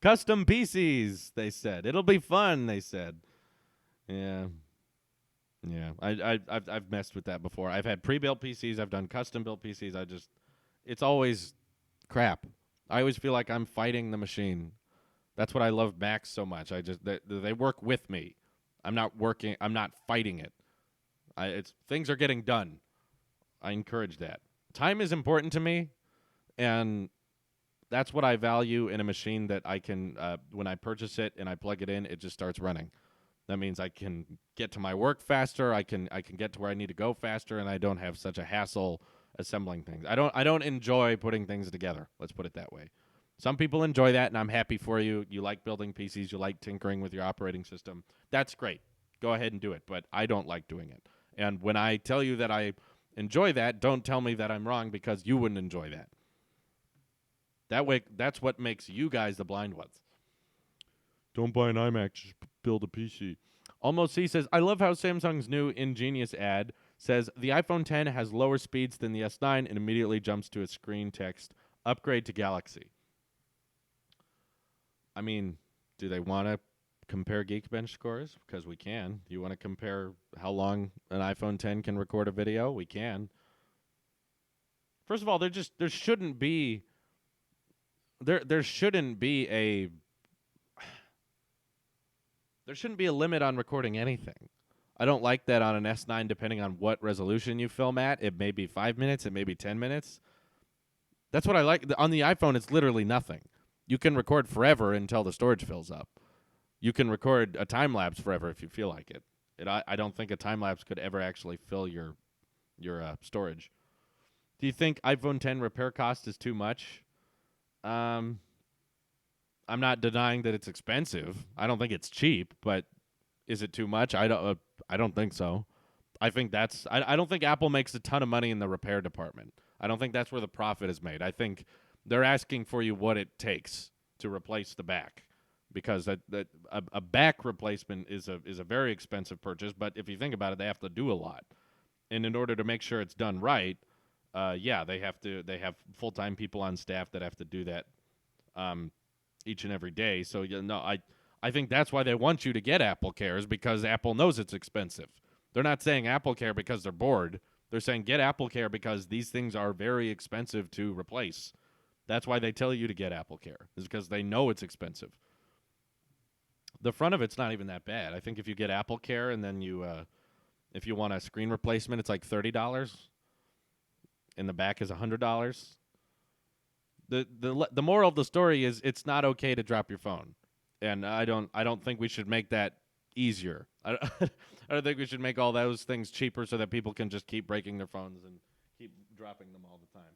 [SPEAKER 1] Custom PCs, they said. It'll be fun, they said. Yeah. I've messed with that before. I've had pre-built PCs. I've done custom-built PCs. it's always crap. I always feel like I'm fighting the machine. That's what I love Macs so much. They work with me. I'm not working. I'm not fighting it. It's things are getting done. I encourage that. Time is important to me, and that's what I value in a machine that I can. When I purchase it and I plug it in, it just starts running. That means I can get to my work faster. I can get to where I need to go faster, and I don't have such a hassle assembling things. I don't enjoy putting things together. Let's put it that way. Some people enjoy that, and I'm happy for you. You like building PCs. You like tinkering with your operating system. That's great. Go ahead and do it, but I don't like doing it. And when I tell you that I enjoy that, don't tell me that I'm wrong because you wouldn't enjoy that. That way, that's what makes you guys the blind ones. Don't buy an iMac, just build a PC. Almost C says, I love how Samsung's new Ingenious ad says the iPhone 10 has lower speeds than the S9 and immediately jumps to a screen text, upgrade to Galaxy. I mean, do they want to compare Geekbench scores? Because we can. Do you want to compare how long an iPhone 10 can record a video? We can. First of all, there shouldn't be there shouldn't be a limit on recording anything. I don't like that on an S9, depending on what resolution you film at. It may be 5 minutes, it may be 10 minutes. That's what I like. On the iPhone, it's literally nothing. You can record forever until the storage fills up. You can record a time lapse forever if you feel like it. I don't think a time lapse could ever actually fill your storage. Do you think iPhone 10 repair cost is too much? I'm not denying that it's expensive. I don't think it's cheap, but is it too much? I don't think so. I don't think Apple makes a ton of money in the repair department. I don't think that's where the profit is made. I think they're asking for you what it takes to replace the back, because a back replacement is a very expensive purchase. But if you think about it, they have to do a lot, and in order to make sure it's done right, they have full-time people on staff that have to do that each and every day. So I think that's why they want you to get Apple Care, is because Apple knows it's expensive. They're not saying Apple Care because they're bored. They're saying get Apple Care because these things are very expensive to replace. That's why they tell you to get Apple Care, is because they know it's expensive. The front of it's not even that bad. I think if you get Apple Care and then if you want a screen replacement, it's like $30. And the back is $100. The moral of the story is it's not okay to drop your phone, and I don't think we should make that easier. I don't think we should make all those things cheaper so that people can just keep breaking their phones and keep dropping them all the time.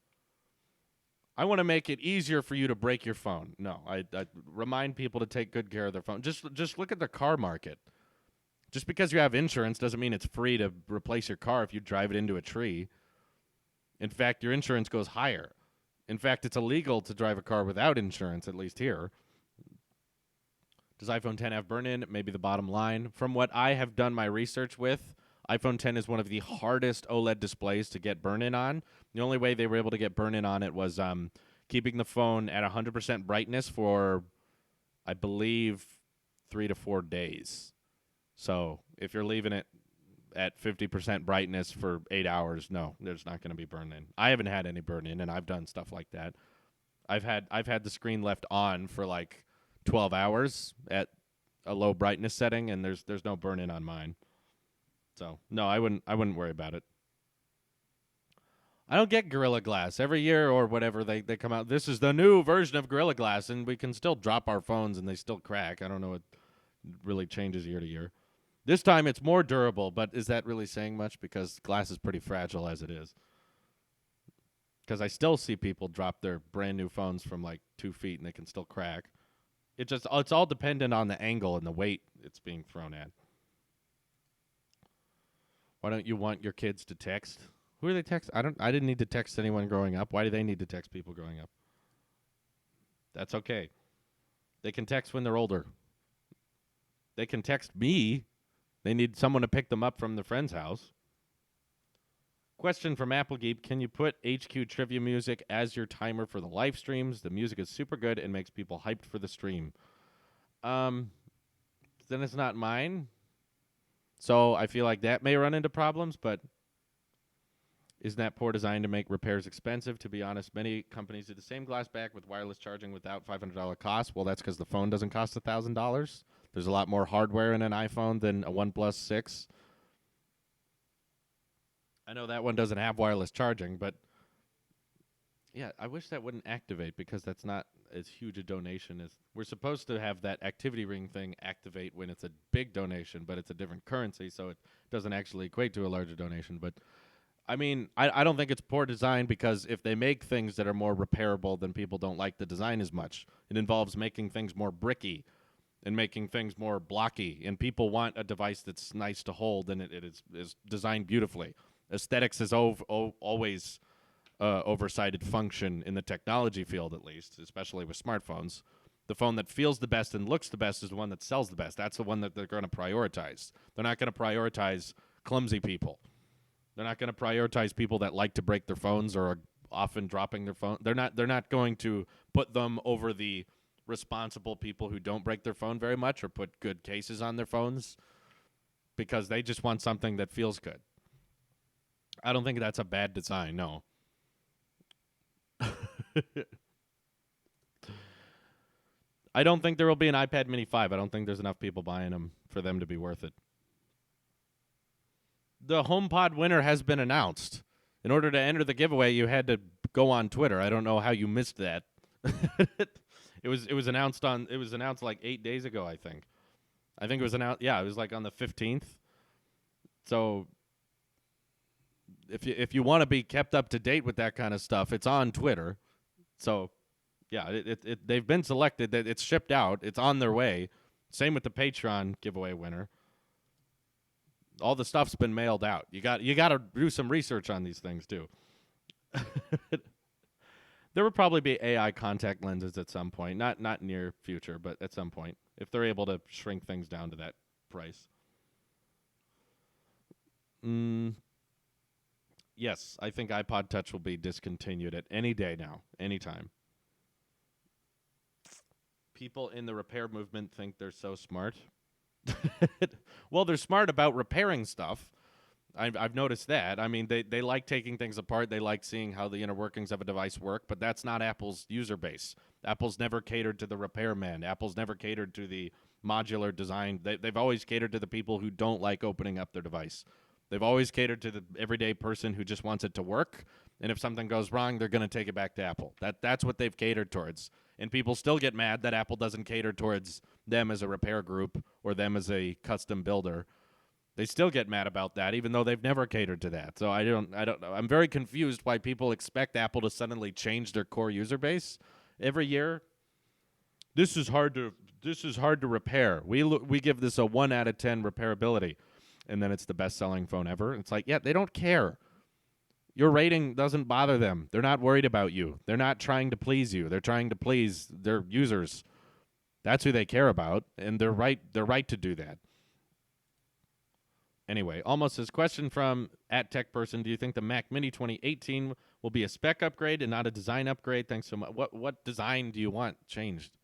[SPEAKER 1] I want to make it easier for you to break your phone. No, I remind people to take good care of their phone. Just look at the car market. Just because you have insurance doesn't mean it's free to replace your car if you drive it into a tree. In fact, your insurance goes higher. In fact, it's illegal to drive a car without insurance, at least here. Does iPhone 10 have burn-in? Maybe the bottom line. From what I have done my research with, iPhone 10 is one of the hardest OLED displays to get burn-in on. The only way they were able to get burn-in on it was keeping the phone at 100% brightness for, I believe, 3 to 4 days. So if you're leaving it at 50% brightness for 8 hours, no, there's not going to be burn-in. I haven't had any burn-in, and I've done stuff like that. I've had the screen left on for like 12 hours at a low brightness setting, and there's no burn-in on mine. So no, I wouldn't worry about it. I don't get Gorilla Glass. Every year or whatever they come out, this is the new version of Gorilla Glass, and we can still drop our phones and they still crack. I don't know, it really changes year to year. This time it's more durable, but is that really saying much? Because glass is pretty fragile as it is. Because I still see people drop their brand new phones from like 2 feet and they can still crack. It's all dependent on the angle and the weight it's being thrown at. Why don't you want your kids to text? Who are they text? I didn't need to text anyone growing up. Why do they need to text people growing up? That's okay. They can text when they're older. They can text me. They need someone to pick them up from their friend's house. Question from Applegeek. Can you put HQ trivia music as your timer for the live streams? The music is super good and makes people hyped for the stream. Then it's not mine. So I feel like that may run into problems, but Isn't that poor design to make repairs expensive? To be honest, many companies do the same glass back with wireless charging without $500 cost. Well, that's because the phone doesn't cost $1,000. There's a lot more hardware in an iPhone than a OnePlus 6. I know that one doesn't have wireless charging, but yeah, I wish that wouldn't activate because that's not as huge a donation as we're supposed to have that activity ring thing activate when it's a big donation, but it's a different currency, so it doesn't actually equate to a larger donation. But I mean, I don't think it's poor design because if they make things that are more repairable, then people don't like the design as much. It involves making things more bricky and making things more blocky, and people want a device that's nice to hold and it is designed beautifully. Aesthetics is always oversighted function in the technology field, at least, especially with smartphones. The phone that feels the best and looks the best is the one that sells the best. That's the one that they're going to prioritize. They're not going to prioritize clumsy people. They're not going to prioritize people that like to break their phones or are often dropping their phone. They're not going to put them over the responsible people who don't break their phone very much or put good cases on their phones because they just want something that feels good. I don't think that's a bad design, no. I don't think there will be an iPad mini 5. I don't think there's enough people buying them for them to be worth it. The HomePod winner has been announced. In order to enter the giveaway, you had to go on Twitter. I don't know how you missed that. It was announced like 8 days ago, I think. I think it was announced. Yeah, it was like on the 15th. So if you want to be kept up to date with that kind of stuff, it's on Twitter. So yeah, they've been selected. It's shipped out. It's on their way. Same with the Patreon giveaway winner. All the stuff's been mailed out. You got to do some research on these things too. There will probably be AI contact lenses at some point, not near future, but at some point, if they're able to shrink things down to that price. Yes, I think iPod Touch will be discontinued at any day now, anytime. People in the repair movement think they're so smart. Well, they're smart about repairing stuff. I've noticed that. I mean, they like taking things apart. They like seeing how the inner workings of a device work, but that's not Apple's user base. Apple's never catered to the repairman. Apple's never catered to the modular design. They've always catered to the people who don't like opening up their device. They've always catered to the everyday person who just wants it to work, and if something goes wrong, they're going to take it back to Apple. That's what they've catered towards. And people still get mad that Apple doesn't cater towards them as a repair group or them as a custom builder. They still get mad about that, even though they've never catered to that. So I don't know. I'm very confused why people expect Apple to suddenly change their core user base every year. This is hard to repair. We give this a 1 out of 10 repairability, and then it's the best-selling phone ever. It's like, yeah, they don't care. Your rating doesn't bother them. They're not worried about you. They're not trying to please you. They're trying to please their users. That's who they care about, and they're right to do that. Anyway, almost this question from @TechPerson. Do you think the Mac Mini 2018 will be a spec upgrade and not a design upgrade? Thanks so much. What design do you want changed?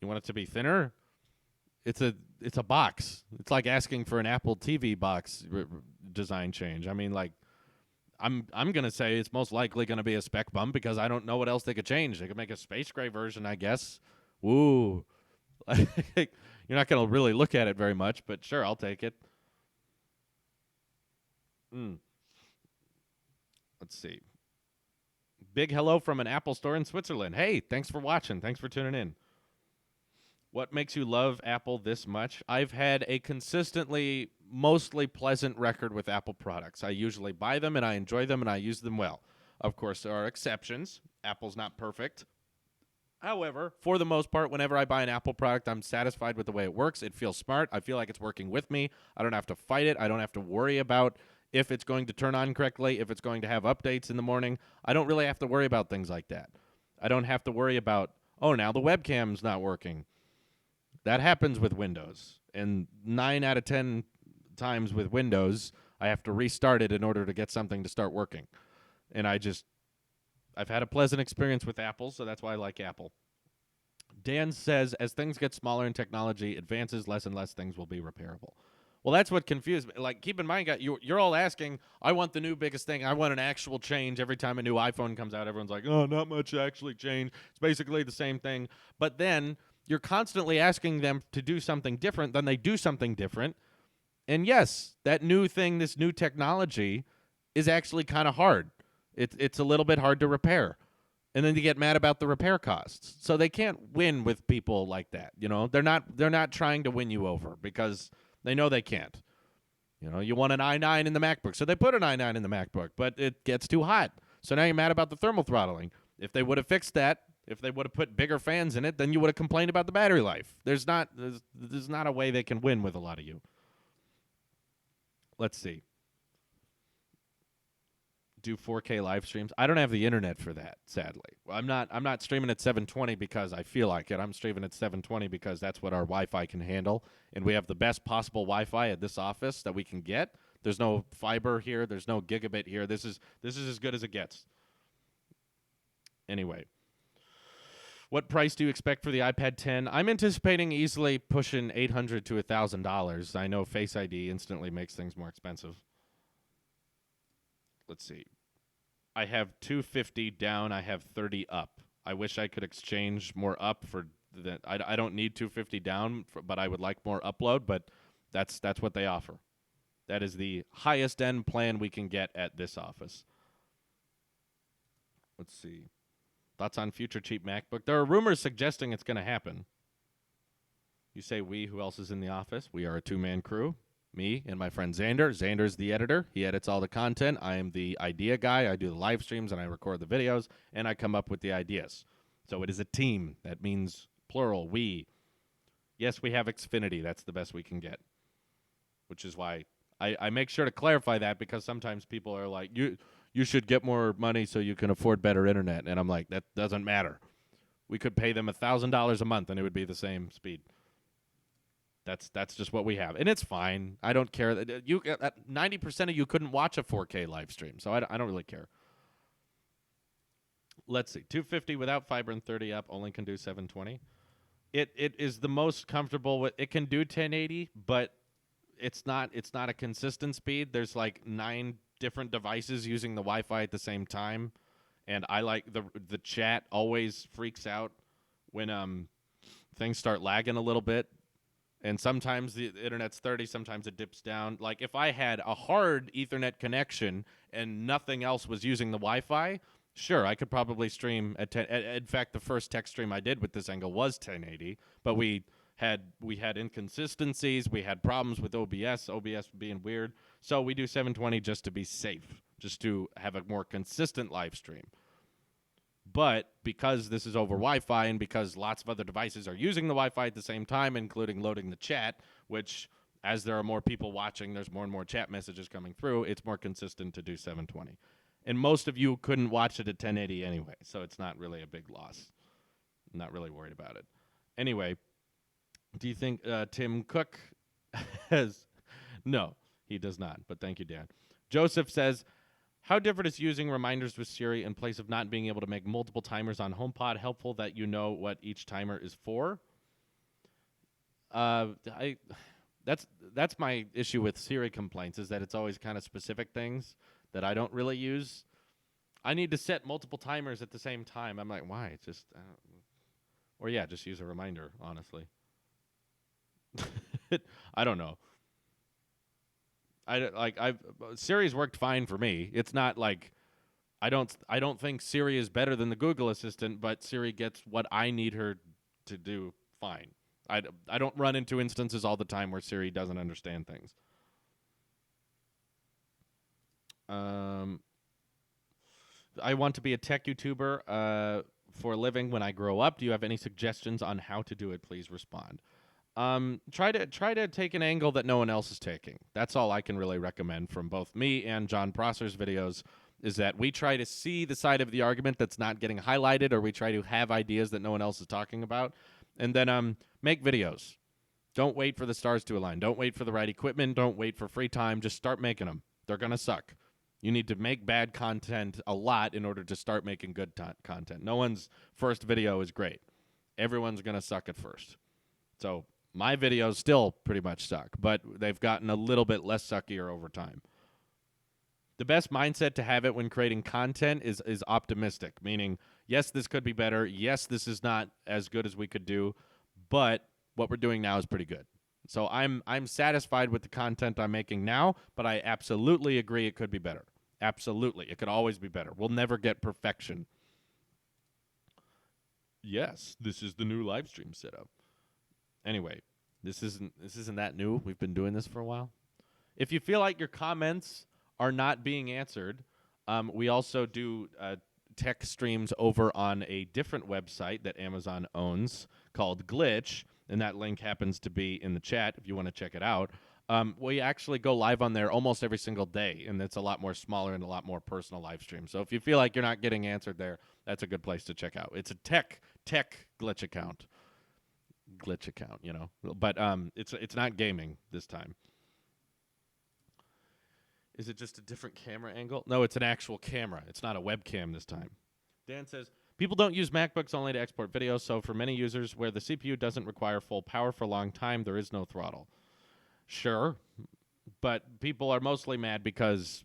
[SPEAKER 1] You want it to be thinner? It's a box. It's like asking for an Apple TV box design change. I mean, like, I'm going to say it's most likely going to be a spec bump because I don't know what else they could change. They could make a space gray version, I guess. Woo. You're not going to really look at it very much, but sure, I'll take it. Let's see. Big hello from an Apple store in Switzerland. Hey, thanks for watching. Thanks for tuning in. What makes you love Apple this much? I've had a consistently mostly pleasant record with Apple products. I usually buy them and I enjoy them and I use them well. Of course, there are exceptions. Apple's not perfect. However, for the most part, whenever I buy an Apple product, I'm satisfied with the way it works. It feels smart. I feel like it's working with me. I don't have to fight it. I don't have to worry about if it's going to turn on correctly, if it's going to have updates in the morning. I don't really have to worry about things like that. I don't have to worry about, oh, now the webcam's not working. That happens with Windows. And 9 out of 10 times with Windows, I have to restart it in order to get something to start working. And I've had a pleasant experience with Apple, so that's why I like Apple. Dan says, as things get smaller and technology advances, less and less things will be repairable. Well, that's what confused me. Like, keep in mind, you're all asking, I want the new biggest thing. I want an actual change every time a new iPhone comes out. Everyone's like, oh, not much actually changed. It's basically the same thing. But then you're constantly asking them to do something different. Then they do something different. And yes, that new thing, this new technology is actually kind of hard. It's a little bit hard to repair. And then you get mad about the repair costs. So they can't win with people like that. You know, they're not trying to win you over because they know they can't. You know, you want an i9 in the MacBook, so they put an i9 in the MacBook, but it gets too hot. So now you're mad about the thermal throttling. If they would have fixed that, if they would have put bigger fans in it, then you would have complained about the battery life. There's not a way they can win with a lot of you. Let's see. Do 4K live streams. I don't have the internet for that, sadly. I'm not streaming at 720 because I feel like it. I'm streaming at 720 because that's what our Wi-Fi can handle, and we have the best possible Wi-Fi at this office that we can get. There's no fiber here. There's no gigabit here. This is as good as it gets. Anyway, what price do you expect for the iPad 10? I'm anticipating easily pushing $800 to $1,000. I know Face ID instantly makes things more expensive. Let's see. I have 250 down. I have 30 up. I wish I could exchange more up for the. I don't need 250 down, but I would like more upload. But that's what they offer. That is the highest end plan we can get at this office. Let's see. Thoughts on future cheap MacBook? There are rumors suggesting it's going to happen. You say we. Who else is in the office? We are a two-man crew. Me and my friend Xander. Xander's the editor. He edits all the content. I am the idea guy. I do the live streams and I record the videos and I come up with the ideas. So it is a team. That means plural, we. Yes, we have Xfinity. That's the best we can get. Which is why I make sure to clarify that, because sometimes people are like, you should get more money so you can afford better internet. And I'm like, that doesn't matter. We could pay them $1,000 a month and it would be the same speed. That's just what we have, and it's fine. I don't care that 90% of you couldn't watch a 4K live stream, so I don't really care. Let's see, 250 without fiber and 30 up, only can do 720. It is the most comfortable with. It can do 1080, but it's not a consistent speed. There's like 9 different devices using the Wi-Fi at the same time, and I like the chat always freaks out when things start lagging a little bit. And sometimes the internet's 30, sometimes it dips down. Like, if I had a hard Ethernet connection and nothing else was using the Wi-Fi, sure, I could probably stream at 10. In fact, the first tech stream I did with this angle was 1080, but we had inconsistencies. We had problems with OBS being weird. So we do 720 just to be safe, just to have a more consistent live stream. But because this is over Wi-Fi and because lots of other devices are using the Wi-Fi at the same time, including loading the chat, which as there are more people watching, there's more and more chat messages coming through, it's more consistent to do 720. And most of you couldn't watch it at 1080 anyway, so it's not really a big loss. I'm not really worried about it. Anyway, do you think Tim Cook has... No, he does not, but thank you, Dan. Joseph says... How different is using reminders with Siri in place of not being able to make multiple timers on HomePod helpful that you know what each timer is for? That's my issue with Siri complaints, is that it's always kind of specific things that I don't really use. I need to set multiple timers at the same time. I'm like, why? It's just, just use a reminder, honestly. I don't know. Siri's worked fine for me. It's not like I don't think Siri is better than the Google Assistant, but Siri gets what I need her to do fine. I don't run into instances all the time where Siri doesn't understand things. I want to be a tech YouTuber for a living when I grow up. Do you have any suggestions on how to do it? Please respond. Try to take an angle that no one else is taking. That's all I can really recommend from both me and John Prosser's videos, is that we try to see the side of the argument that's not getting highlighted, or we try to have ideas that no one else is talking about, and then make videos. Don't wait for the stars to align. Don't wait for the right equipment. Don't wait for free time. Just start making them. They're going to suck. You need to make bad content a lot in order to start making good content. No one's first video is great. Everyone's going to suck at first. So My videos still pretty much suck, but they've gotten a little bit less suckier over time. The best mindset to have it when creating content is optimistic, meaning, yes, this could be better. Yes, this is not as good as we could do, but what we're doing now is pretty good. So I'm satisfied with the content I'm making now, but I absolutely agree it could be better. Absolutely. It could always be better. We'll never get perfection. Yes, this is the new live stream setup. Anyway, this isn't that new. We've been doing this for a while. If you feel like your comments are not being answered, we also do tech streams over on a different website that Amazon owns called Glitch, and that link happens to be in the chat if you want to check it out. We actually go live on there almost every single day, and it's a lot more smaller and a lot more personal live stream. So if you feel like you're not getting answered there, that's a good place to check out. It's a tech Glitch account. You know. But it's not gaming this time. Is it just a different camera angle? No, it's an actual camera. It's not a webcam this time. Dan says, people don't use MacBooks only to export videos, so for many users where the CPU doesn't require full power for a long time, there is no throttle. Sure, but people are mostly mad because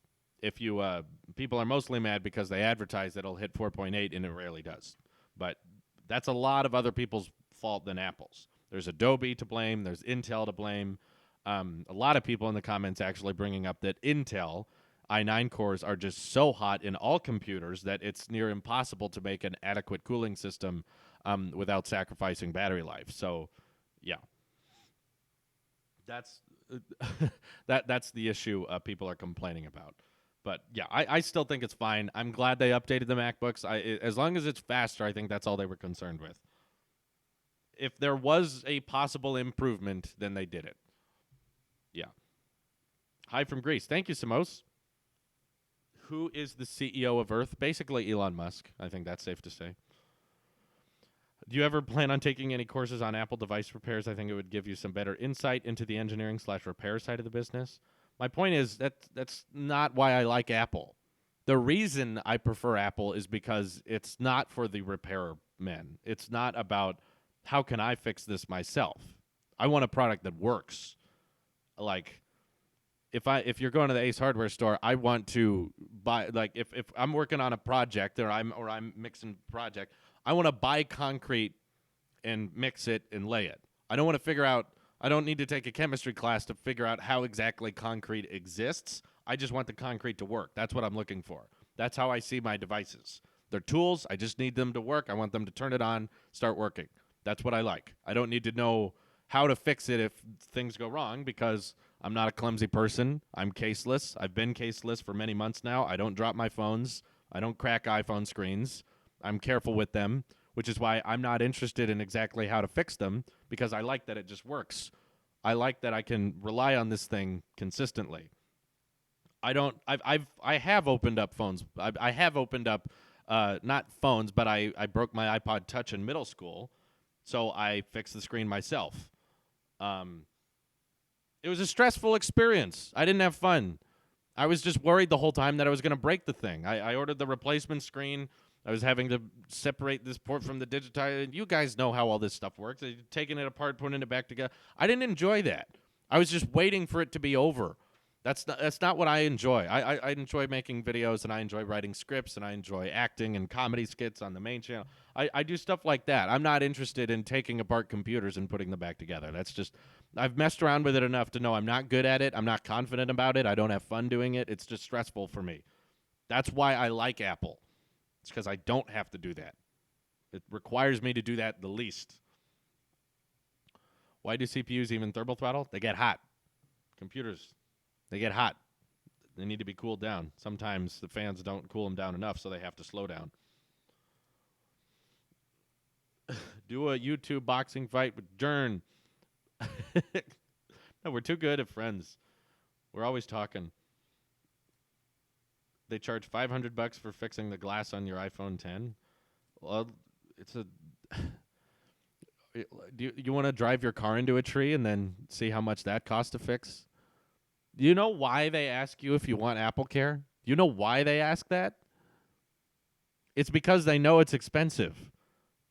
[SPEAKER 1] people are mostly mad because they advertise that it'll hit 4.8 and it rarely does. But that's a lot of other people's fault than Apple's. There's Adobe to blame. There's Intel to blame. A lot of people in the comments actually bringing up that Intel i9 cores are just so hot in all computers that it's near impossible to make an adequate cooling system without sacrificing battery life. So, yeah. That's that's the issue people are complaining about. But, yeah, I still think it's fine. I'm glad they updated the MacBooks. As long as it's faster, I think that's all they were concerned with. If there was a possible improvement, then they did it. Yeah. Hi from Greece. Thank you, Simos. Who is the CEO of Earth? Basically Elon Musk. I think that's safe to say. Do you ever plan on taking any courses on Apple device repairs? I think it would give you some better insight into the engineering/repair side of the business. My point is that's not why I like Apple. The reason I prefer Apple is because it's not for the repairmen. It's not about how can I fix this myself. I want a product that works. Like, if you're going to the Ace Hardware store, I want to buy, like, if I'm working on a project or I'm mixing a project, I want to buy concrete and mix it and lay it. I don't need to take a chemistry class to figure out how exactly concrete exists. I just want the concrete to work. That's what I'm looking for. That's how I see my devices. They're tools. I just need them to work. I want them to turn it on, start working. That's what I like. I don't need to know how to fix it if things go wrong because I'm not a clumsy person. I'm caseless. I've been caseless for many months now. I don't drop my phones. I don't crack iPhone screens. I'm careful with them, which is why I'm not interested in exactly how to fix them because I like that it just works. I like that I can rely on this thing consistently. I have opened up phones. I have opened up not phones, but I broke my iPod Touch in middle school, so I fixed the screen myself. It was a stressful experience. I didn't have fun. I was just worried the whole time that I was going to break the thing. I ordered the replacement screen. I was having to separate this port from the digitizer. You guys know how all this stuff works. Taking it apart, putting it back together. I didn't enjoy that. I was just waiting for it to be over. That's not what I enjoy. I enjoy making videos, and I enjoy writing scripts, and I enjoy acting and comedy skits on the main channel. I do stuff like that. I'm not interested in taking apart computers and putting them back together. That's just, I've messed around with it enough to know I'm not good at it. I'm not confident about it. I don't have fun doing it. It's just stressful for me. That's why I like Apple. It's because I don't have to do that. It requires me to do that the least. Why do CPUs even thermal throttle? They get hot. Computers, they get hot. They need to be cooled down. Sometimes the fans don't cool them down enough, so they have to slow down. Do a YouTube boxing fight with Jern. No, we're too good at friends. We're always talking. They charge $500 for fixing the glass on your iPhone 10. Well, it's a. Do you want to drive your car into a tree and then see how much that costs to fix? Do you know why they ask you if you want Apple Care? Do you know why they ask that? It's because they know it's expensive.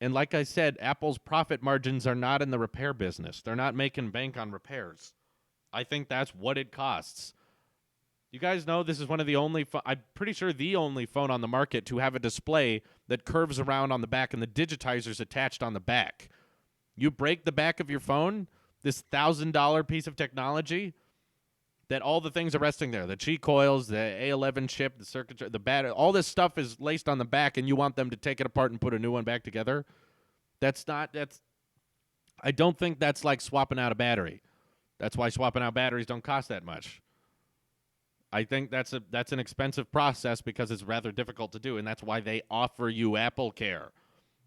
[SPEAKER 1] And like I said, Apple's profit margins are not in the repair business. They're not making bank on repairs. I think that's what it costs. You guys know this is one of the only, I'm pretty sure the only phone on the market to have a display that curves around on the back and the digitizer's attached on the back. You break the back of your phone, this $1,000 piece of technology, that all the things are resting there. The Qi coils, the A11 chip, the circuit, the battery, all this stuff is laced on the back, and you want them to take it apart and put a new one back together. I don't think that's like swapping out a battery. That's why swapping out batteries don't cost that much. I think that's an expensive process because it's rather difficult to do, and that's why they offer you Apple Care.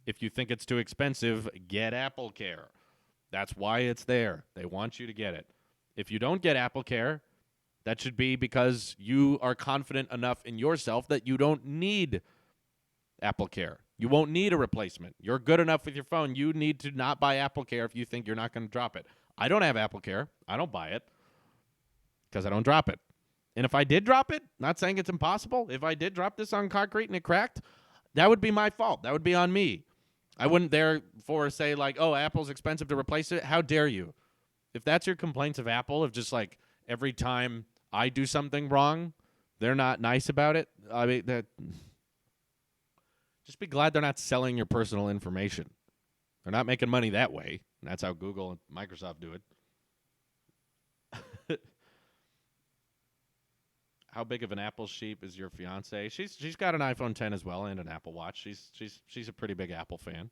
[SPEAKER 1] If you think it's too expensive, get Apple Care. That's why it's there. They want you to get it. If you don't get Apple Care, that should be because you are confident enough in yourself that you don't need Apple Care. You won't need a replacement. You're good enough with your phone. You need to not buy Apple Care if you think you're not going to drop it. I don't have Apple Care. I don't buy it because I don't drop it. And if I did drop it, not saying it's impossible, if I did drop this on concrete and it cracked, that would be my fault. That would be on me. I wouldn't therefore say like, oh, Apple's expensive to replace it. How dare you? If that's your complaints of Apple, of just like every time I do something wrong, they're not nice about it. I mean, just be glad they're not selling your personal information. They're not making money that way. And that's how Google and Microsoft do it. How big of an Apple sheep is your fiance? She's got an iPhone 10 as well and an Apple Watch. She's a pretty big Apple fan.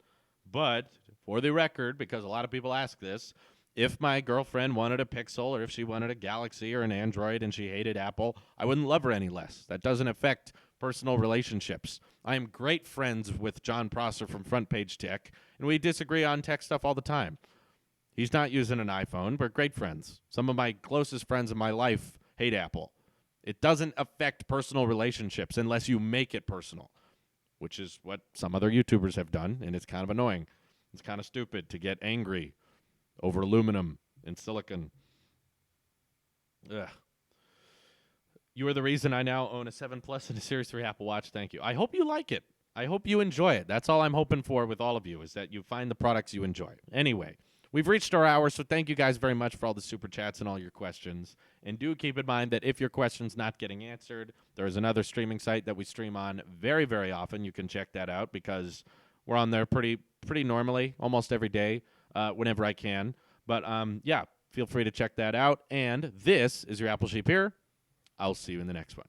[SPEAKER 1] But for the record, because a lot of people ask this, if my girlfriend wanted a Pixel or if she wanted a Galaxy or an Android and she hated Apple, I wouldn't love her any less. That doesn't affect personal relationships. I am great friends with John Prosser from Front Page Tech, and we disagree on tech stuff all the time. He's not using an iPhone, but great friends. Some of my closest friends in my life hate Apple. It doesn't affect personal relationships unless you make it personal, which is what some other YouTubers have done, and it's kind of annoying. It's kind of stupid to get angry over aluminum and silicon. Ugh. You are the reason I now own a 7 Plus and a Series 3 Apple Watch. Thank you. I hope you like it. I hope you enjoy it. That's all I'm hoping for with all of you, is that you find the products you enjoy. Anyway, we've reached our hour, so thank you guys very much for all the super chats and all your questions. And do keep in mind that if your question's not getting answered, there is another streaming site that we stream on very, very often. You can check that out because we're on there pretty normally, almost every day, whenever I can. But, yeah, feel free to check that out. And this is your Apple Sheep here. I'll see you in the next one.